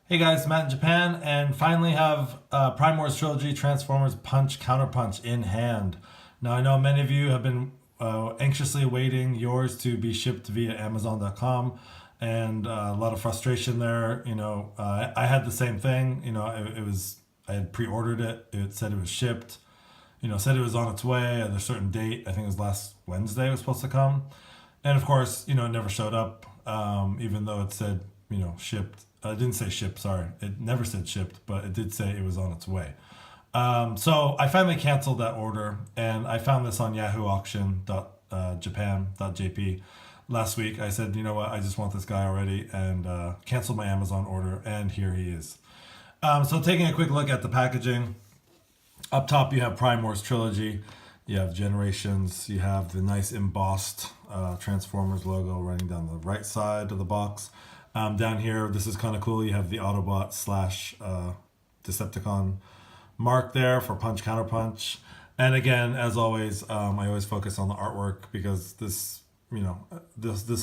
Hey guys, Matt in Japan, and finally have Prime Wars Trilogy Transformers Punch Counterpunch in hand. Now, I know many of you have been anxiously awaiting yours to be shipped via Amazon.com, and a lot of frustration there. I had the same thing. I had pre-ordered it. It said it was shipped. Said it was on its way at a certain date. I think it was last Wednesday. It was supposed to come, and of course, it never showed up. Even though it said shipped. It didn't say shipped, sorry. It never said shipped, but it did say it was on its way. So I finally canceled that order, and I found this on Yahoo Auction.japan.jp last week. I said, you know what, I just want this guy already, and canceled my Amazon order, and here he is. So taking a quick look at the packaging, up top you have Prime Wars Trilogy, you have Generations, you have the nice embossed Transformers logo running down the right side of the box. Down here, this is kind of cool. You have the Autobot slash Decepticon mark there for Punch Counterpunch. And again, as always, I always focus on the artwork because this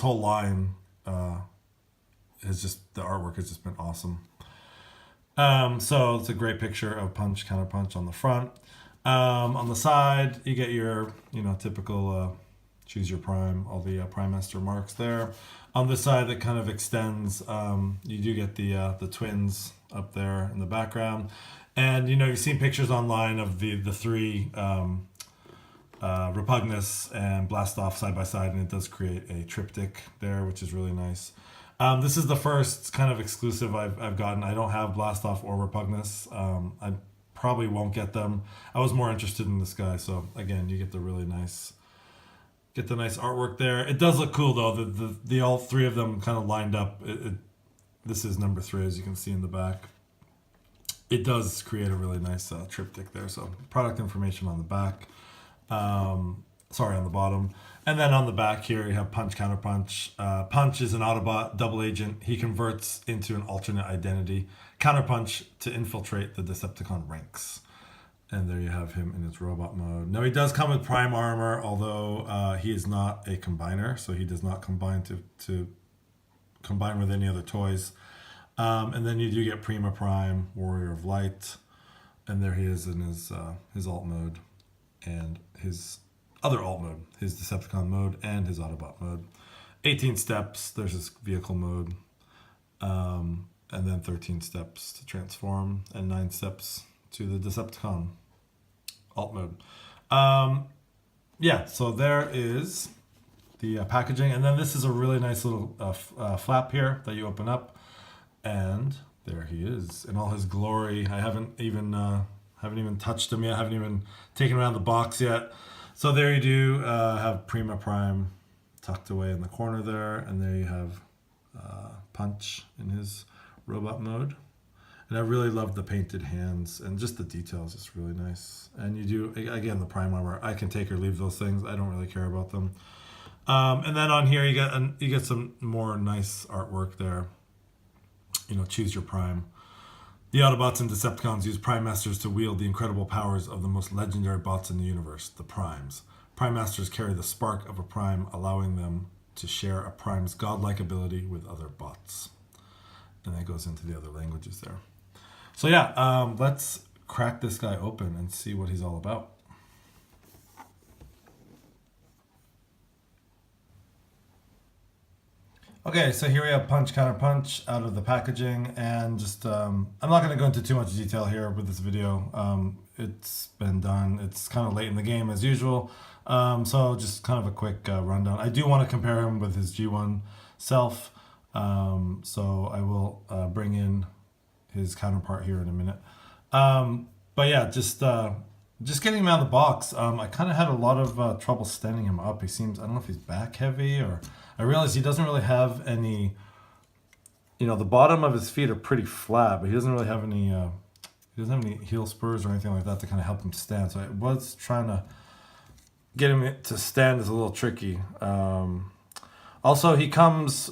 whole line the artwork has just been awesome. So it's a great picture of Punch Counterpunch on the front. On the side, you get your typical choose your prime, all the Prime Master marks there. On this side, that kind of extends. You do get the twins up there in the background, and you've seen pictures online of the three Repugnus and Blastoff side by side, and it does create a triptych there, which is really nice. This is the first kind of exclusive I've gotten. I don't have Blastoff or Repugnus. I probably won't get them. I was more interested in this guy, so again, you get the really nice. Get the nice artwork there. It does look cool though. The all three of them kind of lined up. This is number 3, as you can see in the back. It does create a really nice triptych there. So product information on the back. Sorry, on the bottom. And then on the back here you have Punch Counterpunch. Punch is an Autobot double agent. He converts into an alternate identity. Counterpunch to infiltrate the Decepticon ranks. And there you have him in his robot mode. Now he does come with Prime armor, although he is not a combiner, so he does not combine to combine with any other toys. And then you do get Prima Prime, Warrior of Light, and there he is in his alt mode, and his other alt mode, his Decepticon mode, and his Autobot mode. 18 steps. There's his vehicle mode, and then 13 steps to transform, and 9 steps to the Decepticon alt mode. So there is the packaging, and then this is a really nice little flap here that you open up, and there he is in all his glory. I haven't even touched him yet. Haven't even taken around the box yet. So there you do have Prima Prime tucked away in the corner there, and there you have Punch in his robot mode. And I really love the painted hands and just the details. It's really nice. And you do, again, the Prime armor. I can take or leave those things. I don't really care about them. And then on here, you get some more nice artwork there. Choose your Prime. The Autobots and Decepticons use Prime Masters to wield the incredible powers of the most legendary bots in the universe, the Primes. Prime Masters carry the spark of a Prime, allowing them to share a Prime's godlike ability with other bots. And that goes into the other languages there. So let's crack this guy open and see what he's all about. Okay, so here we have Punch Counterpunch out of the packaging, and just I'm not going to go into too much detail here with this video. It's been done. It's kind of late in the game as usual, so just kind of a quick rundown. I do want to compare him with his G1 self, so I will bring in his counterpart here in a minute. Just getting him out of the box. I kind of had a lot of trouble standing him up. I don't know if he's back heavy, or I realize he doesn't really have any, the bottom of his feet are pretty flat, but he doesn't really have any, he doesn't have any heel spurs or anything like that to kind of help him stand. So I was trying to get him to stand is a little tricky. Also, he comes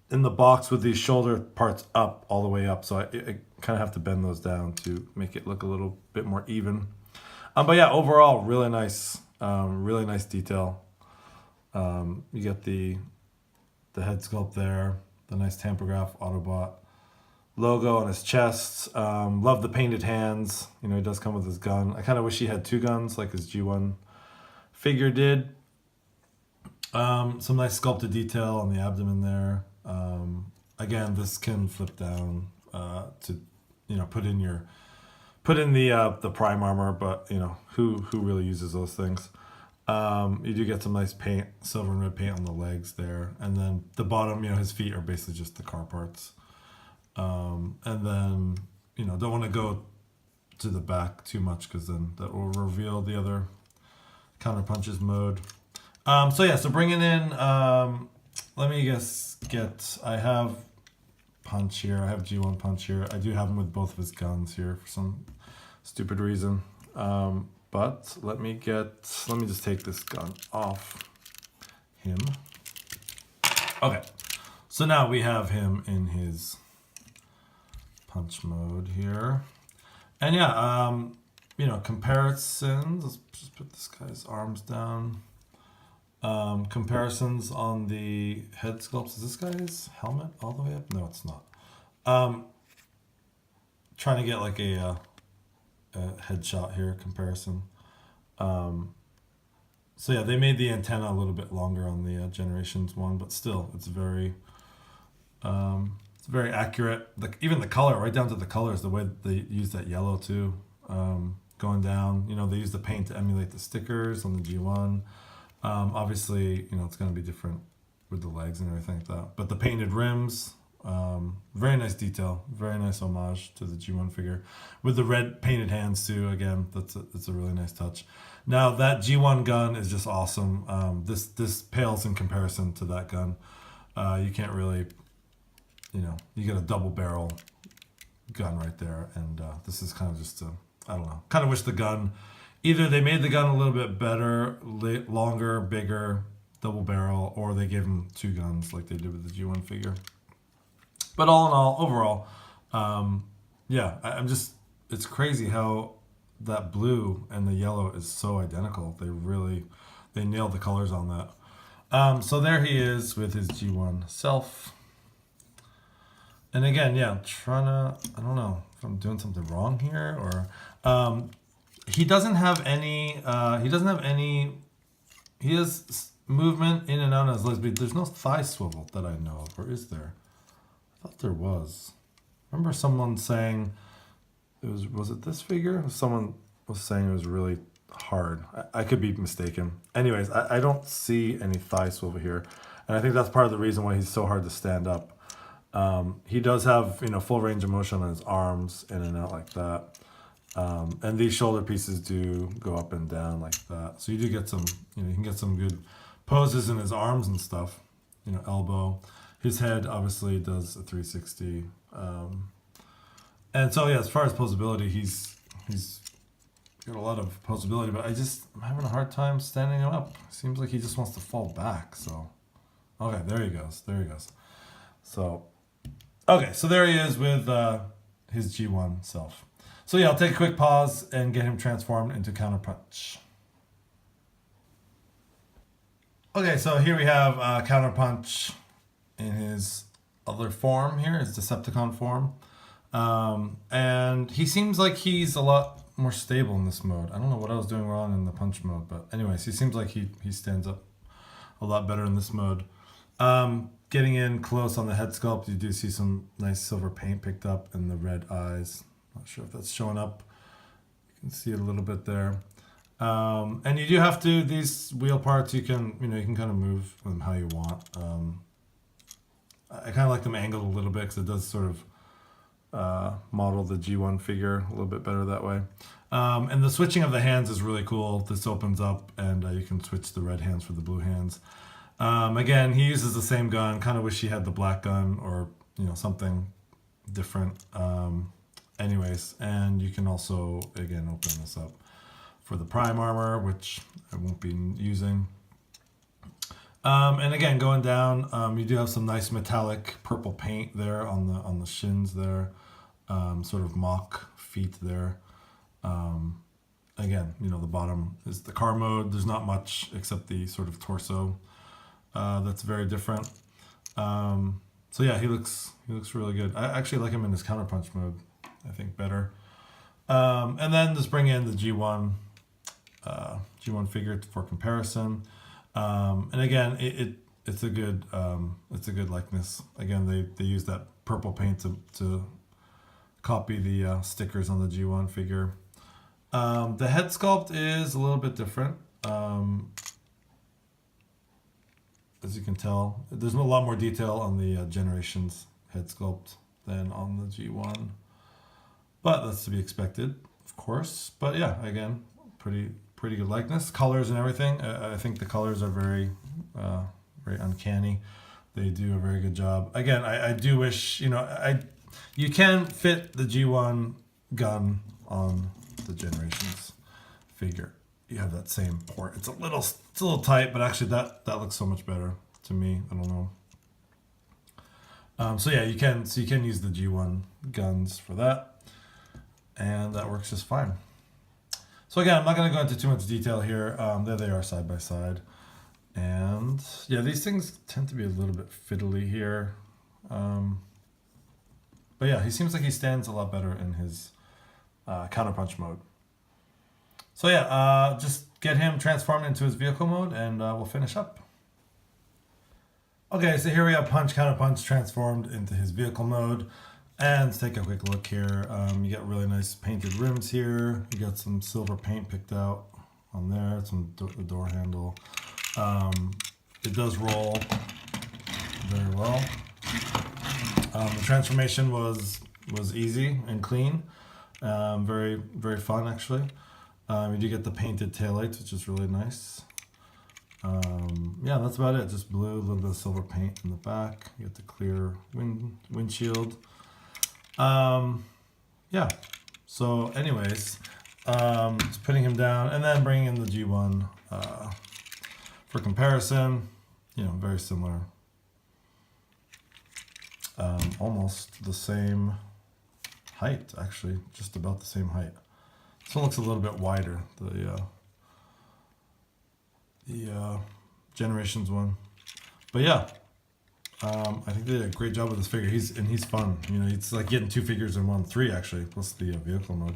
in the box with these shoulder parts up, all the way up, so I kind of have to bend those down to make it look a little bit more even. Overall, really nice detail. You get the head sculpt there, the nice Tampograph Autobot logo on his chest. Love the painted hands. You know, he does come with his gun. I kind of wish he had two guns like his G1 figure did. Some nice sculpted detail on the abdomen there. Again, this can flip down to, you know, put in the prime armor, but you know, who really uses those things? You do get some nice paint, silver and red paint on the legs there, and then the bottom, you know, his feet are basically just the car parts. And then, you know, don't want to go to the back too much because then that will reveal the other Counterpunches mode. So yeah, so bringing in, let me I have Punch here, I have G1 Punch here. I do have him with both of his guns here for some stupid reason. But let me just take this gun off him. Okay, so now we have him in his punch mode here. And yeah, you know, comparisons, let's just put this guy's arms down. Comparisons on the head sculpts. Is this guy's helmet all the way up? No, it's not. Trying to get like a headshot here comparison. So yeah, they made the antenna a little bit longer on the Generations one, but still, it's very accurate. Even the color, right down to the colors, the way they use that yellow too, going down. You know, they use the paint to emulate the stickers on the G1. Obviously, you know, it's going to be different with the legs and everything like that. But the painted rims, very nice detail, very nice homage to the G1 figure. With the red painted hands too, again, that's a really nice touch. Now that G1 gun is just awesome. This pales in comparison to that gun. You can't really, you know, you get a double barrel gun right there. And this is kind of just I don't know, kind of wish the gun, either they made the gun a little bit better, longer, bigger, double barrel, or they gave him two guns like they did with the G1 figure. But all in all, overall, yeah, it's crazy how that blue and the yellow is so identical. They nailed the colors on that. So there he is with his G1 self. And again, yeah, I don't know if I'm doing something wrong here or, he doesn't have any, he has movement in and out of his legs, but there's no thigh swivel that I know of, or is there? I thought there was. Remember someone saying, was it this figure? Someone was saying it was really hard. I could be mistaken. Anyways, I don't see any thigh swivel here. And I think that's part of the reason why he's so hard to stand up. He does have, you know, full range of motion on his arms in and out like that. And these shoulder pieces do go up and down like that. So you do get some, you know, you can get some good poses in his arms and stuff, you know, elbow. His head obviously does a 360. And so, yeah, as far as posability, he's got a lot of posability, but I'm having a hard time standing him up. Seems like he just wants to fall back. So, okay, there he goes. So, okay, so there he is with his G1 self. So yeah, I'll take a quick pause and get him transformed into Counterpunch. Okay, so here we have Counterpunch in his other form here, his Decepticon form. And he seems like he's a lot more stable in this mode. I don't know what I was doing wrong in the punch mode, but anyways, he seems like he stands up a lot better in this mode. Getting in close on the head sculpt, you do see some nice silver paint picked up and the red eyes. Not sure if that's showing up. You can see it a little bit there. And you do have to, these wheel parts, you can kind of move them how you want. I kind of like them angled a little bit because it does sort of model the G1 figure a little bit better that way. And the switching of the hands is really cool. This opens up and you can switch the red hands for the blue hands. Again, he uses the same gun. Kind of wish he had the black gun or, you know, something different. Anyways, and you can also, again, open this up for the prime armor, which I won't be using. And again, going down, you do have some nice metallic purple paint there on the shins there, sort of mock feet there. Again, you know, the bottom is the car mode. There's not much except the sort of torso that's very different. So yeah, he looks He looks really good. I actually like him in his Counterpunch mode, I think, better. And then just bring in the G1 figure for comparison. And again, it's a good likeness. Again, they use that purple paint to copy the stickers on the G1 figure. The head sculpt is a little bit different. As you can tell, there's a lot more detail on the Generations head sculpt than on the G1, but that's to be expected, of course. But yeah, again, pretty good likeness, colors and everything. I think the colors are very uncanny. They do a very good job. Again, I do wish, you can fit the G1 gun on the Generations figure. You have that same port. It's a little tight, but actually that looks so much better to me. I don't know. So yeah, you can use the G1 guns for that, and that works just fine. So again, I'm not going to go into too much detail here. There they are side by side, and yeah, these things tend to be a little bit fiddly here. But yeah, he seems like he stands a lot better in his Counterpunch mode. So yeah, just get him transformed into his vehicle mode, and we'll finish up. Okay, so here we have Counterpunch transformed into his vehicle mode. And let's take a quick look here. You got really nice painted rims here. You got some silver paint picked out on there, the door handle. It does roll very well. The transformation was easy and clean. Very fun, actually. You do get the painted taillights, which is really nice. Yeah, that's about it. Just blue, a little bit of silver paint in the back. You get the clear windshield. Yeah. So, anyways, just putting him down and then bringing in the G1 for comparison. Very similar. Almost the same height, actually, just about the same height. This one looks a little bit wider, the Generations one. But yeah, I think they did a great job with this figure. He's fun. It's like getting two figures in one, three actually, plus the vehicle mode.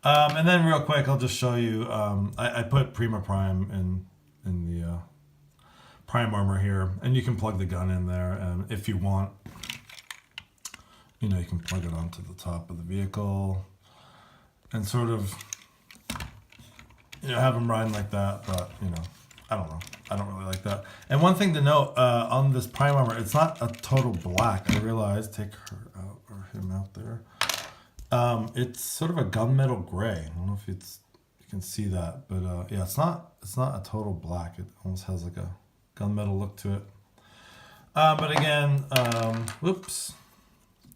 And then real quick, I'll just show you. I put Prima Prime in the Prime armor here, and you can plug the gun in there, and if you want, you can plug it onto the top of the vehicle and sort of, have him riding like that. But I don't know. I don't really like that. And one thing to note on this Prime armor, it's not a total black. I realized. Take her out or him out there. It's sort of a gunmetal gray. I don't know if you can see that, but yeah, it's not a total black. It almost has like a gunmetal look to it. But again, whoops,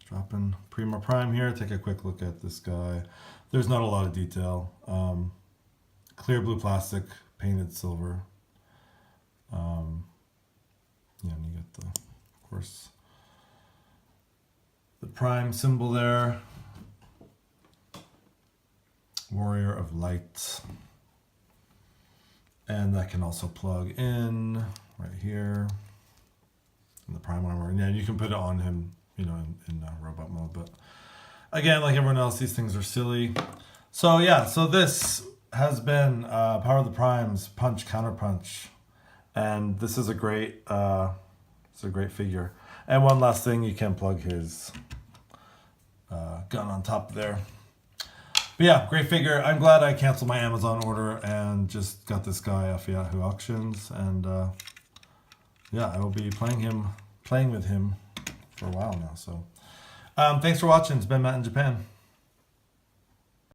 dropping Prima Prime here. Take a quick look at this guy. There's not a lot of detail. Clear blue plastic, painted silver. Yeah, and you get of course, the Prime symbol there. Warrior of Light. And that can also plug in right here in the Prime armor. And yeah, you can put it on him, in robot mode. But again, like everyone else, these things are silly. So yeah, so this has been Power of the Primes Punch Counterpunch. And this is a great figure. And one last thing, you can plug his gun on top there. But yeah, great figure. I'm glad I canceled my Amazon order and just got this guy off Yahoo Auctions. And yeah, I will be playing with him for a while now. So thanks for watching. It's been Matt in Japan.